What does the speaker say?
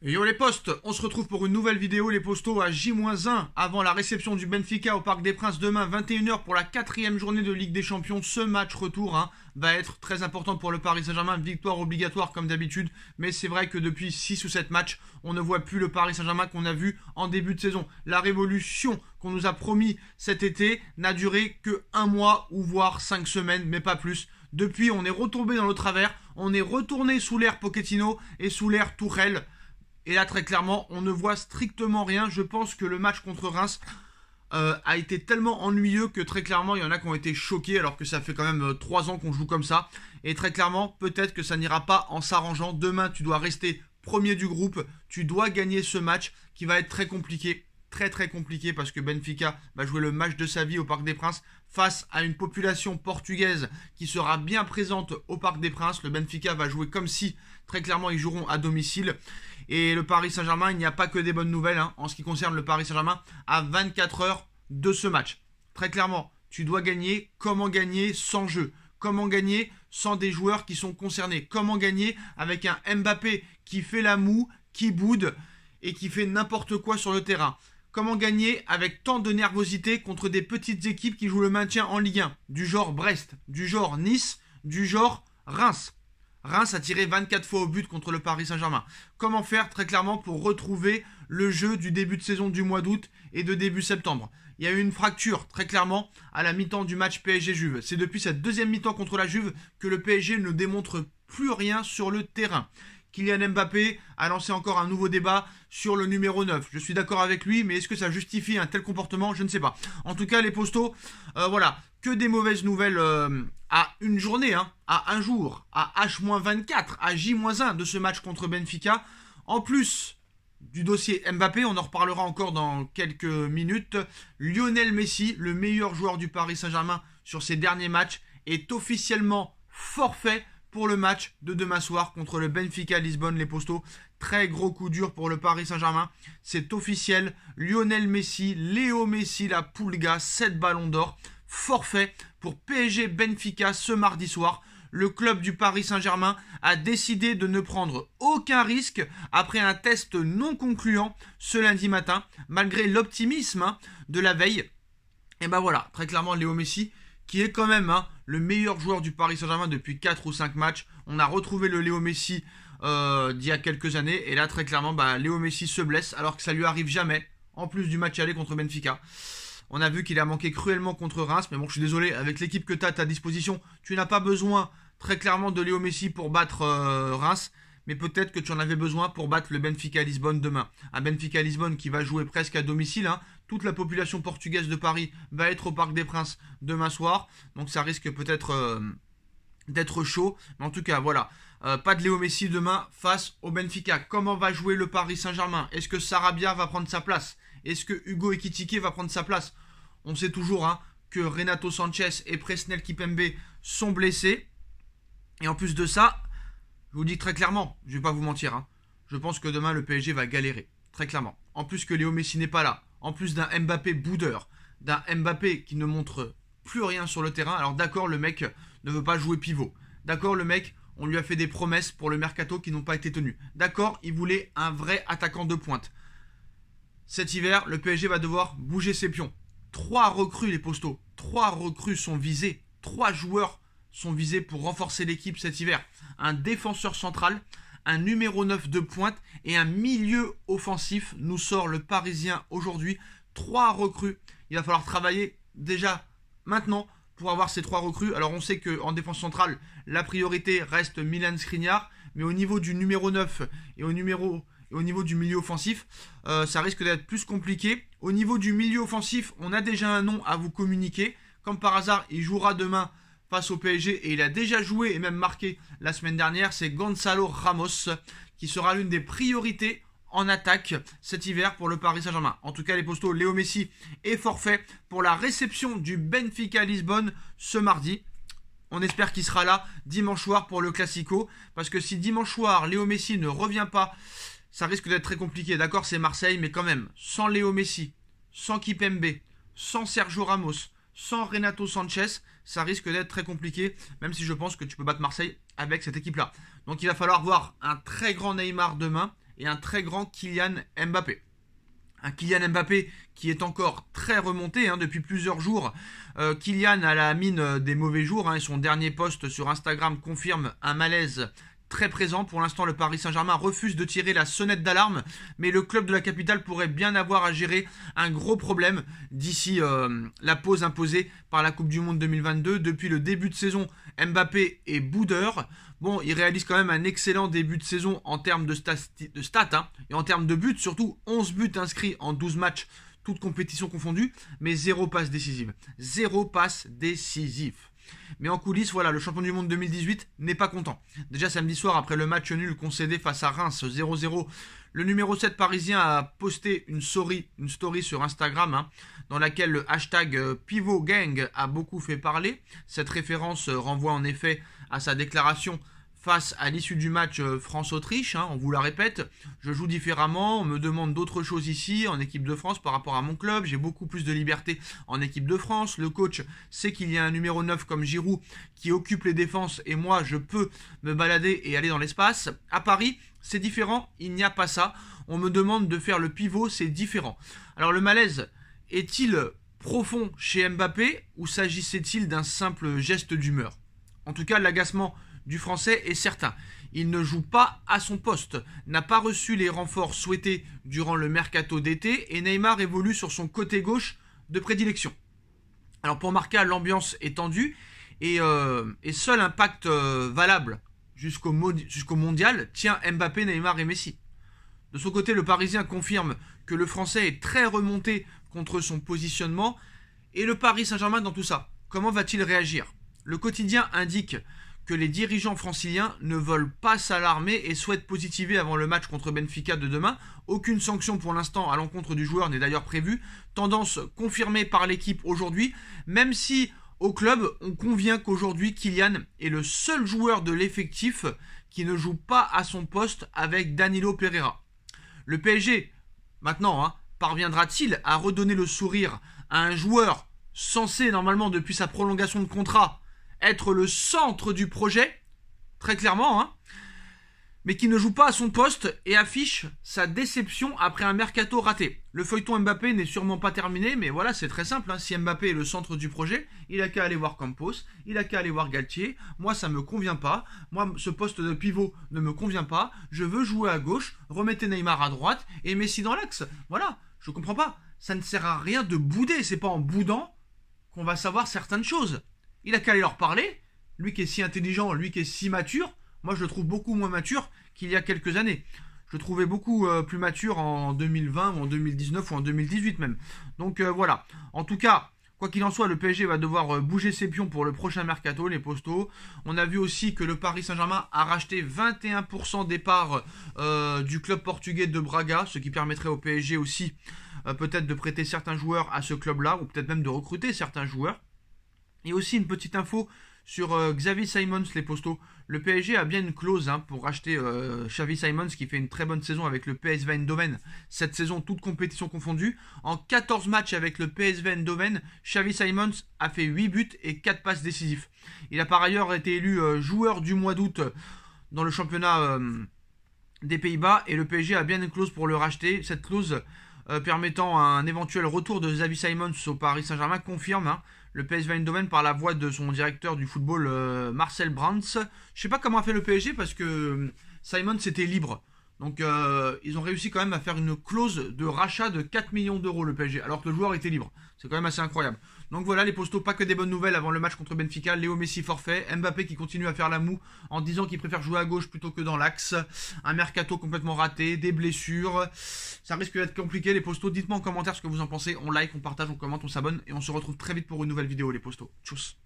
Yo les postes, on se retrouve pour une nouvelle vidéo les postos à J-1 avant la réception du Benfica au Parc des Princes demain 21h pour la 4e journée de Ligue des Champions. Ce match retour va être très important pour le Paris Saint-Germain, victoire obligatoire comme d'habitude, mais c'est vrai que depuis 6 ou 7 matchs, on ne voit plus le Paris Saint-Germain qu'on a vu en début de saison. La révolution qu'on nous a promis cet été n'a duré que 1 mois ou voire 5 semaines, mais pas plus. Depuis, on est retombé dans le travers, on est retourné sous l'ère Pochettino et sous l'ère Tourelle. Et là, très clairement, on ne voit strictement rien. Je pense que le match contre Reims a été tellement ennuyeux que très clairement, il y en a qui ont été choqués alors que ça fait quand même 3 ans qu'on joue comme ça. Et très clairement, peut-être que ça n'ira pas en s'arrangeant. Demain, tu dois rester premier du groupe. Tu dois gagner ce match qui va être très compliqué. Très compliqué parce que Benfica va jouer le match de sa vie au Parc des Princes face à une population portugaise qui sera bien présente au Parc des Princes. Le Benfica va jouer comme si très clairement ils joueront à domicile. Et le Paris Saint-Germain, il n'y a pas que des bonnes nouvelles en ce qui concerne le Paris Saint-Germain à 24 heures de ce match. Très clairement, tu dois gagner. Comment gagner sans jeu? Comment gagner sans des joueurs qui sont concernés? Comment gagner avec un Mbappé qui fait la moue, qui boude et qui fait n'importe quoi sur le terrain? Comment gagner avec tant de nervosité contre des petites équipes qui jouent le maintien en Ligue 1? Du genre Brest, du genre Nice, du genre Reims. Reims a tiré 24 fois au but contre le Paris Saint-Germain. Comment faire très clairement pour retrouver le jeu du début de saison du mois d'août et de début septembre? Il y a eu une fracture très clairement à la mi-temps du match PSG-Juve. C'est depuis cette deuxième mi-temps contre la Juve que le PSG ne démontre plus rien sur le terrain. Kylian Mbappé a lancé encore un nouveau débat sur le numéro 9. Je suis d'accord avec lui, mais est-ce que ça justifie un tel comportement? Je ne sais pas. En tout cas, les postos, voilà, que des mauvaises nouvelles à une journée, à un jour, à H-24, à J-1 de ce match contre Benfica. En plus du dossier Mbappé, on en reparlera encore dans quelques minutes. Lionel Messi, le meilleur joueur du Paris Saint-Germain sur ses derniers matchs, est officiellement forfait pour le match de demain soir contre le Benfica Lisbonne, les postos. Très gros coup dur pour le Paris Saint-Germain. C'est officiel. Lionel Messi, Léo Messi, la Pulga, 7 ballons d'or. Forfait pour PSG Benfica ce mardi soir. Le club du Paris Saint-Germain a décidé de ne prendre aucun risque après un test non concluant ce lundi matin, malgré l'optimisme de la veille. Et ben voilà, très clairement Léo Messi, qui est quand même le meilleur joueur du Paris Saint-Germain depuis 4 ou 5 matchs. On a retrouvé le Léo Messi d'il y a quelques années. Et là, très clairement, Léo Messi se blesse alors que ça lui arrive jamais, en plus du match aller contre Benfica. On a vu qu'il a manqué cruellement contre Reims. Mais bon, je suis désolé, avec l'équipe que tu as à ta disposition, tu n'as pas besoin très clairement de Léo Messi pour battre Reims. Mais peut-être que tu en avais besoin pour battre le Benfica Lisbonne demain. Un Benfica Lisbonne qui va jouer presque à domicile. Toute la population portugaise de Paris va être au Parc des Princes demain soir. Donc ça risque peut-être d'être chaud. Mais en tout cas, voilà. Pas de Léo Messi demain face au Benfica. Comment va jouer le Paris Saint-Germain? Est-ce que Sarabia va prendre sa place? Est-ce que Hugo Ekitike va prendre sa place? On sait toujours que Renato Sanchez et Presnel Kimpembe sont blessés. Et en plus de ça, je vous dis très clairement, je ne vais pas vous mentir, je pense que demain le PSG va galérer, très clairement. En plus que Léo Messi n'est pas là, en plus d'un Mbappé boudeur, d'un Mbappé qui ne montre plus rien sur le terrain. Alors d'accord, le mec ne veut pas jouer pivot. D'accord, le mec, on lui a fait des promesses pour le mercato qui n'ont pas été tenues. D'accord, il voulait un vrai attaquant de pointe. Cet hiver, le PSG va devoir bouger ses pions. 3 recrues, les postos. 3 recrues sont visées. 3 joueurs sont visés pour renforcer l'équipe cet hiver. Un défenseur central, un numéro 9 de pointe et un milieu offensif. Nous sort le Parisien aujourd'hui. 3 recrues. Il va falloir travailler déjà maintenant pour avoir ces 3 recrues. Alors on sait qu'en défense centrale, la priorité reste Milan Skriniar. Mais au niveau du numéro 9 et au niveau du milieu offensif, ça risque d'être plus compliqué. Au niveau du milieu offensif, on a déjà un nom à vous communiquer. Comme par hasard, il jouera demain face au PSG et il a déjà joué et même marqué la semaine dernière. C'est Gonzalo Ramos qui sera l'une des priorités en attaque cet hiver pour le Paris Saint-Germain. En tout cas, les postos, Léo Messi est forfait pour la réception du Benfica Lisbonne ce mardi. On espère qu'il sera là dimanche soir pour le Classico. Parce que si dimanche soir, Léo Messi ne revient pas, ça risque d'être très compliqué. D'accord, c'est Marseille, mais quand même, sans Léo Messi, sans Kimpembe, sans Sergio Ramos, sans Renato Sanchez, ça risque d'être très compliqué, même si je pense que tu peux battre Marseille avec cette équipe-là. Donc il va falloir voir un très grand Neymar demain et un très grand Kylian Mbappé. Un Kylian Mbappé qui est encore très remonté depuis plusieurs jours. Kylian a la mine des mauvais jours et son dernier post sur Instagram confirme un malaise très présent. Pour l'instant, le Paris Saint-Germain refuse de tirer la sonnette d'alarme, mais le club de la capitale pourrait bien avoir à gérer un gros problème d'ici la pause imposée par la Coupe du Monde 2022. Depuis le début de saison, Mbappé est boudeur. Bon, il réalise quand même un excellent début de saison en termes de stats et en termes de buts, surtout 11 buts inscrits en 12 matchs, toutes compétitions confondues, mais 0 passe décisive. 0 passe décisive. Mais en coulisses, voilà, le champion du monde 2018 n'est pas content. Déjà samedi soir, après le match nul concédé face à Reims 0-0, le numéro 7 parisien a posté une story sur Instagram dans laquelle le hashtag PivotGang a beaucoup fait parler. Cette référence renvoie en effet à sa déclaration face à l'issue du match France-Autriche. On vous la répète, je joue différemment, on me demande d'autres choses ici en équipe de France par rapport à mon club, j'ai beaucoup plus de liberté en équipe de France, le coach sait qu'il y a un numéro 9 comme Giroud qui occupe les défenses et moi je peux me balader et aller dans l'espace. À Paris, c'est différent, il n'y a pas ça, on me demande de faire le pivot, c'est différent. Alors le malaise est-il profond chez Mbappé ou s'agissait-il d'un simple geste d'humeur? En tout cas, l'agacement du français est certain. Il ne joue pas à son poste, n'a pas reçu les renforts souhaités durant le mercato d'été et Neymar évolue sur son côté gauche de prédilection. Alors pour Marca, l'ambiance est tendue et seul impact valable jusqu'au mondial tient Mbappé, Neymar et Messi. De son côté, le Parisien confirme que le français est très remonté contre son positionnement et le Paris Saint-Germain dans tout ça. Comment va-t-il réagir? Le quotidien indique que les dirigeants franciliens ne veulent pas s'alarmer et souhaitent positiver avant le match contre Benfica de demain. Aucune sanction pour l'instant à l'encontre du joueur n'est d'ailleurs prévue. Tendance confirmée par l'équipe aujourd'hui, même si au club on convient qu'aujourd'hui Kylian est le seul joueur de l'effectif qui ne joue pas à son poste avec Danilo Pereira. Le PSG, maintenant, parviendra-t-il à redonner le sourire à un joueur censé normalement depuis sa prolongation de contrat être le centre du projet, très clairement, mais qui ne joue pas à son poste et affiche sa déception après un mercato raté. Le feuilleton Mbappé n'est sûrement pas terminé, mais voilà, c'est très simple. Si Mbappé est le centre du projet, il n'a qu'à aller voir Campos, il n'a qu'à aller voir Galtier. Moi, ça ne me convient pas. Moi, ce poste de pivot ne me convient pas. Je veux jouer à gauche, remettez Neymar à droite et Messi dans l'axe. Voilà, je comprends pas. Ça ne sert à rien de bouder. C'est pas en boudant qu'on va savoir certaines choses. Il a qu'à aller leur parler, lui qui est si intelligent, lui qui est si mature. Moi je le trouve beaucoup moins mature qu'il y a quelques années. Je le trouvais beaucoup plus mature en 2020 ou en 2019 ou en 2018 même. Donc voilà, en tout cas, quoi qu'il en soit, le PSG va devoir bouger ses pions pour le prochain mercato, les postos. On a vu aussi que le Paris Saint-Germain a racheté 21% des parts du club portugais de Braga, ce qui permettrait au PSG aussi peut-être de prêter certains joueurs à ce club-là, ou peut-être même de recruter certains joueurs. Et aussi une petite info sur Xavi Simons, les postos. Le PSG a bien une clause pour racheter Xavi Simons qui fait une très bonne saison avec le PSV Eindhoven. Cette saison, toute compétition confondue. En 14 matchs avec le PSV Eindhoven, Xavi Simons a fait 8 buts et 4 passes décisives. Il a par ailleurs été élu joueur du mois d'août dans le championnat des Pays-Bas et le PSG a bien une clause pour le racheter. Cette clause permettant un éventuel retour de Xavi Simons au Paris Saint-Germain confirme le PSV Eindhoven par la voix de son directeur du football Marcel Brands. Je sais pas comment a fait le PSG parce que Simons était libre. Donc ils ont réussi quand même à faire une clause de rachat de 4 millions d'euros le PSG alors que le joueur était libre. C'est quand même assez incroyable. Donc voilà les postos, pas que des bonnes nouvelles avant le match contre Benfica. Léo Messi forfait, Mbappé qui continue à faire la moue en disant qu'il préfère jouer à gauche plutôt que dans l'axe. Un mercato complètement raté, des blessures. Ça risque d'être compliqué les postos. Dites-moi en commentaire ce que vous en pensez. On like, on partage, on commente, on s'abonne et on se retrouve très vite pour une nouvelle vidéo les postos. Tchuss.